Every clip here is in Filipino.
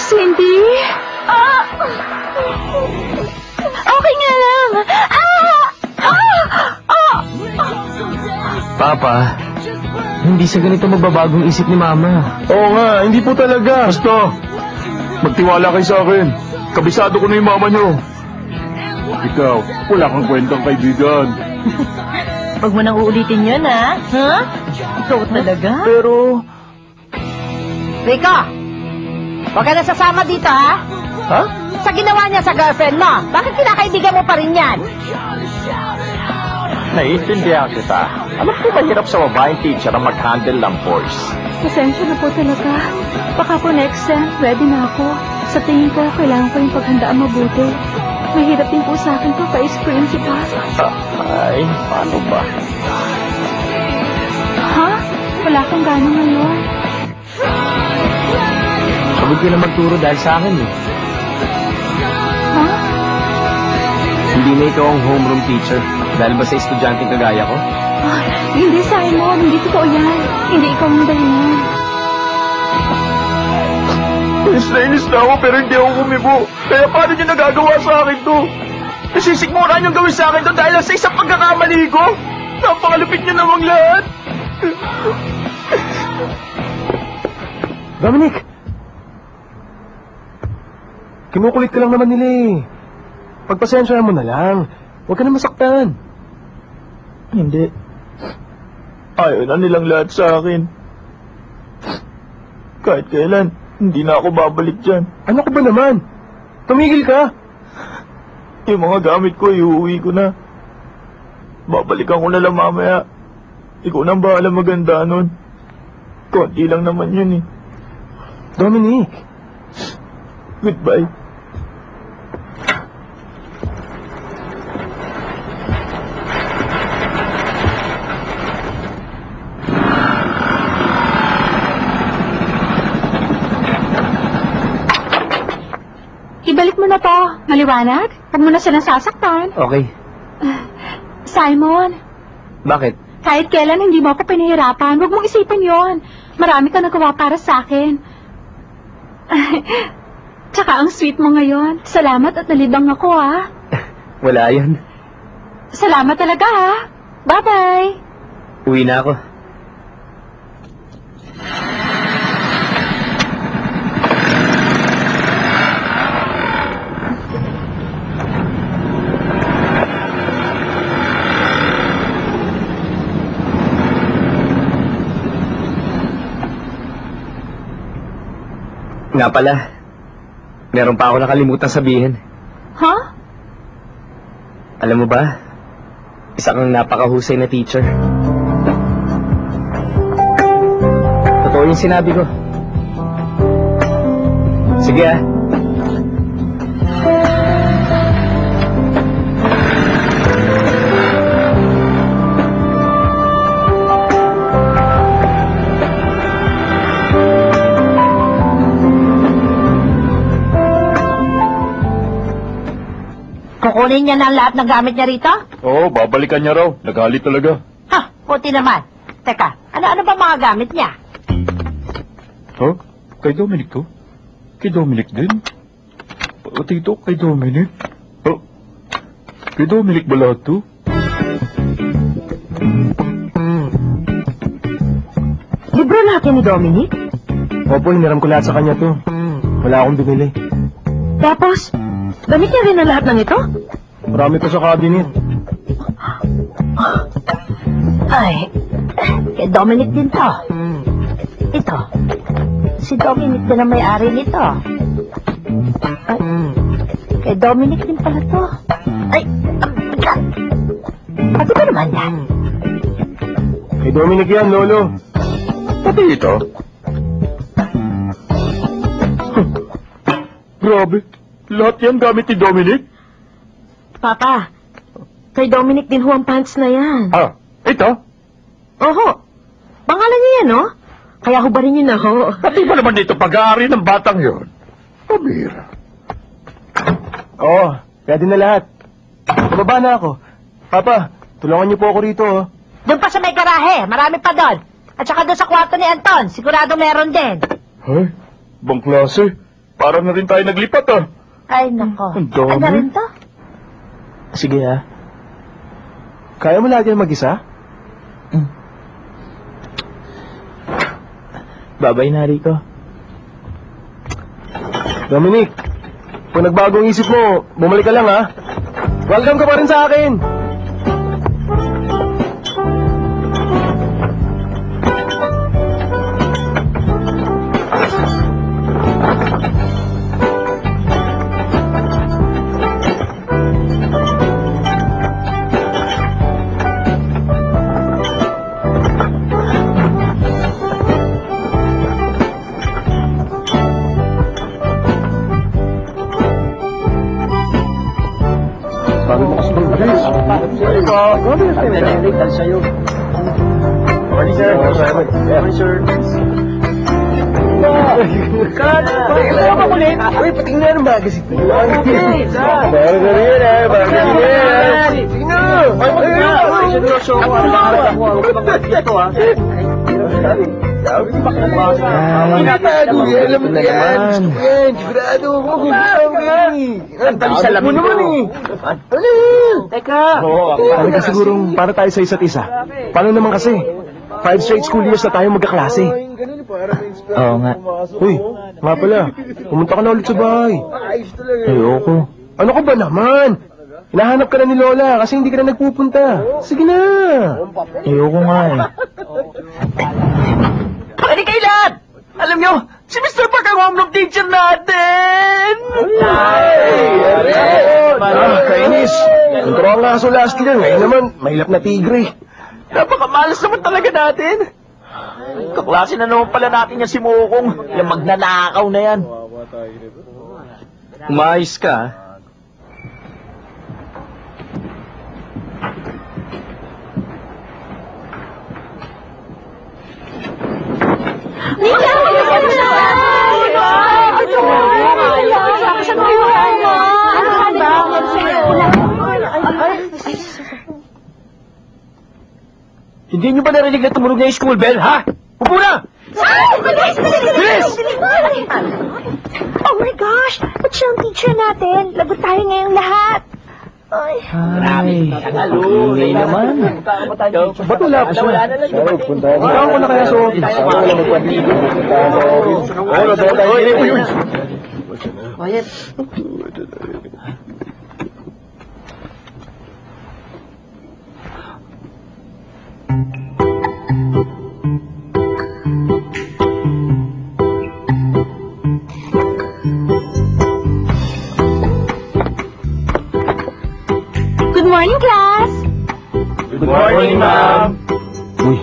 Cindy? Okay nga lang. Papa, hindi sa ganito magbabagong isip ni Mama. Oo nga, hindi po talaga. Basta, magtiwala kayo sa akin. Kabisado ko na yung mama nyo. Ikaw, wala kang kwentang kaibigan. Huwag mo nang uulitin yun, ha? Ha? Ikaw talaga? Pero... Rico, huwag ka na sasama dito, ha? Ha? Sa ginawa niya sa girlfriend mo, bakit kinakaibigan mo pa rin yan? Naiintindihan kita. Alam ko mahirap sa babaeng teacher ang mag-handle ng boys. Pasensya na po talaga. Baka po next time, ready na ako. Sa tingin ko, kailangan ko yung paghandaan mabuti. Mahirap din po sa akin to, vice principal. Ay, paano ba? Ha? Wala kang gano'n ngayon. Pagod ka na magturo dahil sa akin eh. Ha? Hindi na ikaw ang homeroom teacher. Dahil ba sa estudyanteng kagaya ko? Hindi, Simon. Hindi totoo yan. Hindi ikaw ang dahilan. Inis na ako pero hindi ako kumibo. Kaya paano niyo nagagawa sa akin to? Nasisigmura niyong gawin sa akin to dahil sa isang pagkakamali ko? Napakalupit niyo namang lahat. Dominic! Kinukulit ka lang naman nila eh. Pagpasensyahan mo na lang. Huwag ka na masaktan. Hindi. Ayaw na nilang lahat sa akin. Kahit kailan, hindi na ako babalik dyan. Ano ka ba naman? Tumigil ka. Yung mga gamit ko, iuwi ko na. Babalikan ko na lang mamaya. Ikaw nang bahala maganda nun. Konti lang naman yun eh. Dominic. Goodbye. Ibalik mo na to. Maliwanag? Huwag mo na silang sasaktan. Okay. Simon, Bakit? kahit kailan hindi mo ako pinahirapan, huwag mong isipin yon. Marami ka nagawa para sa akin. Tsaka ang sweet mo ngayon. Salamat at nalibang ako, ha? Wala yan. Salamat talaga, ha? Bye-bye. Uwi na ako. Nga pala, meron pa ako nakalimutan sabihin. Huh? Alam mo ba, isa kang napakahusay na teacher. Totoo yung sinabi ko. Sige ah. Kukunin niya na lahat ng gamit niya rito? Oo, babalikan niya raw. Nagalit talaga. Ha, puti naman. Teka, ano ba mga gamit niya? Huh? Kay Dominic to? Kay Dominic din? Pati ito kay Dominic? Huh? Kay Dominic ba lahat to? Libro natin ni Dominic? Opo, hiniram ko lahat sa kanya to. Wala akong binili. Tapos, gamit niya rin ang lahat ng ito? Marami pa sa cabinet. Ay, kay Dominic din to. Ito, si Dominic din ang may-ari nito. Ay, kay Dominic din pala to. Ay, ano ba naman yan? Kay Dominic yan, Lolo. Pati ito? Grabe. Lahat yan gamit ni Dominic? Papa, kay Dominic din ho ang pants na yan. Ah, ito? Oho, pangalan niya yan, no? Kaya ho ba rin yun na ho? Pati ba naman dito pag-aari ng batang yun? Pamira. Oo, pwede na lahat. Bababa na ako. Papa, tulungan niyo po ako rito, oh. Doon pa sa may garahe, marami pa doon. At saka doon sa kwarto ni Anton, sigurado meron din. Ay, bang klase? Para na rin tayo naglipat ah. Ay, nako. Ang dami. Ano rin to? Sige ha. Kaya mo lagi mag-isa? Babay na, Rico. Dominic, kung nagbago ang isip mo, bumalik ka lang ha. Welcome ka pa rin sa akin. Uy, patingnan ang magazine. Bago na rin eh, bago na rin. Sige na. Pinatago yan, alam mo yan. Gusto ko yan, sigurado. Ang dali sa lamin ko. Ano? Teka. Talaga sigurong para tayo sa isa't isa. Paano naman kasi? 5 straight school years na tayo magkaklase. Oo nga. Uy, nga pala, pumunta ka na ulit sa bahay. Ayoko. Ano ka ba naman? Hinahanap ka na ni Lola kasi hindi ka na nagpupunta. Sige na. Ayoko nga eh. Pakinig kayo lahat! Alam nyo, si Mr. Park ang homeroom teacher natin! Kainis. Kontrol ang aso last year. Ngayon naman, mahilap na tigre. Napakamalas naman talaga natin! Kaklase na naman pala natin yan si Mokong. Yung magnanakaw na yan. Umayos ka. Hindi nyo ba narinig na tumunog na yung school bell, ha? Upo na! Bilis! Oh my gosh! Ba't siya ang teacher natin? Lagot tayo ngayong lahat. Ay. Ay naman. Ba't wala pa siya? Ikaw ko na kaya sa office. Good morning, class! Good morning, ma'am. Uy,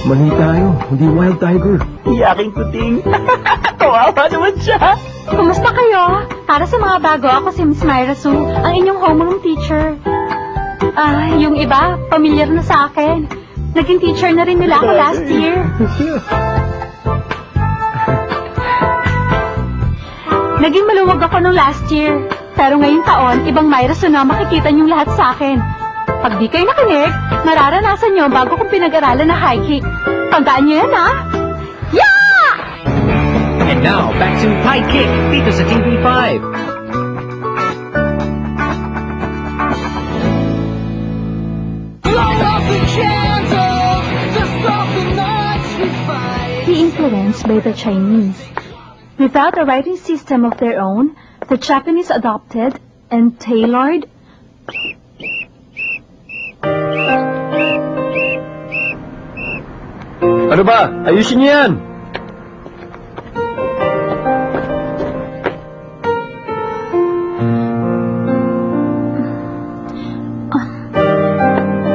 mali tayo. Hindi wild tiger. Iyaking kuting. Kawawa naman siya. Kumusta kayo? Para sa mga bago, ako si Miss Myra Sue, ang inyong homeroom teacher. Yung iba, pamilyar na sa akin. Naging teacher na rin nila ako last year. Naging maluwag ako nung last year. Pero ngayong taon, ibang Myra Sue na makikita niyong lahat sa akin. Pag di kayo nakinig, mararanasan niyo bago kong pinag-aralan na high kick. Tandaan niyo yan, ha? Yeah! And now, back to High Kick dito sa TV5. Be influenced by the Chinese. Without a writing system of their own, the Japanese adopted and tailored Ano ba? Ayusin niyo yan.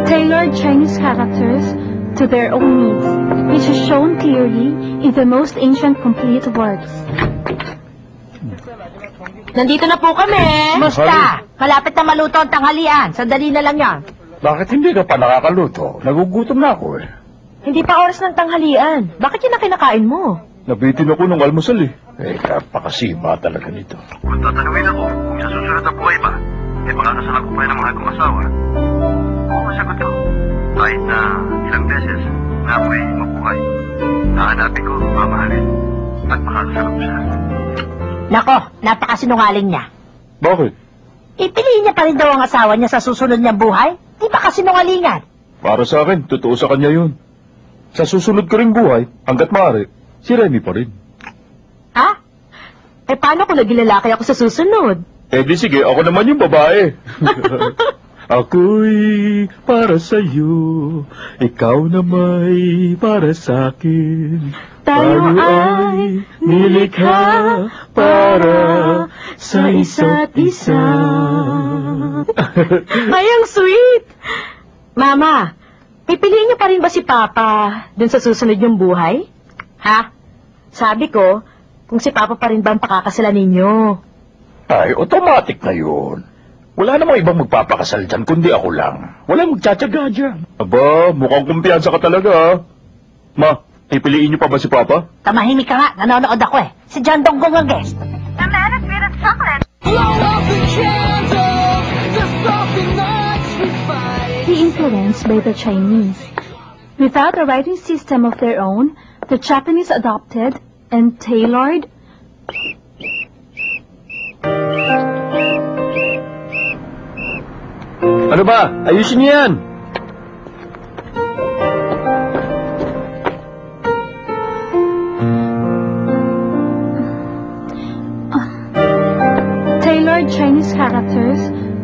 tailored Chinese characters to their own needs, which is shown clearly in the most ancient complete works. Nandito na po kami. Musta? Malapit na maluto ang tanghalian. Sandali na lang yan. Bakit hindi ka pa nakakaluto? Nagugutom na ako eh. Hindi pa oras ng tanghalian. Bakit yun ang kinakain mo? Nabitin ako ng almusal eh. Kapakasima talaga nito. Kung tatanungin ako kung sa susunod na buhay ba, pakakasal ako pa ng mahal kong asawa. Oo, masagot ko. Kahit na ilang beses, na ako ay mabuhay. Hahanapin ko, mamahalin, at makakasalap siya. Nako, napakasinungaling niya. Bakit? Ipiliin niya pa rin daw ang asawa niya sa susunod niyang buhay? Di ba kasinungalingan? Para sa akin, totoo sa kanya yun. Sa susunod ko ring buhay, hanggat maaari, si Remy pa rin. Ha? Eh, paano kung naging lalaki ako sa susunod? Eh di sige, ako naman yung babae. Ako'y para sa'yo, ikaw nama'y para sa'kin. Tayo ay nilikha para sa isa't isa. Ay, ang sweet! Mama, pipiliin niyo pa rin ba si Papa dun sa susunod yung buhay? Ha? Sabi ko, kung si Papa pa rin ba ang pakakasalan ninyo? Ay, automatic na yun. Wala namang ibang magpapakasal dyan, kundi ako lang. Wala magtsatsaga dyan. Aba, mukhang kumpiyansa ka talaga, ha? Ma, pipiliin niyo pa ba si Papa? Tamahimik ka nga, nanonood ako eh. Si John Donggong ang guest. Be influenced by the Chinese. Without a writing system of their own, the Japanese adopted and tailored Ano ba? Ayusin niyo yan! tailored Chinese characters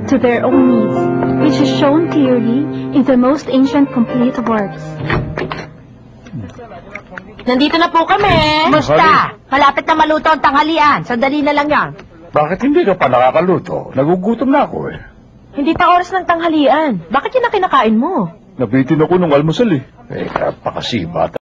to their own needs, which is shown clearly in the most ancient complete works. Nandito na po kami. Musta? Malapit na maluto ang tanghalian. Sandali na lang yan. Bakit hindi ka pa nakakaluto? Nagugutom na ako eh. Hindi pa oras ng tanghalian. Bakit yun ang kinakain mo? Nabitin ako nung almusal eh. Eh, napakasibat.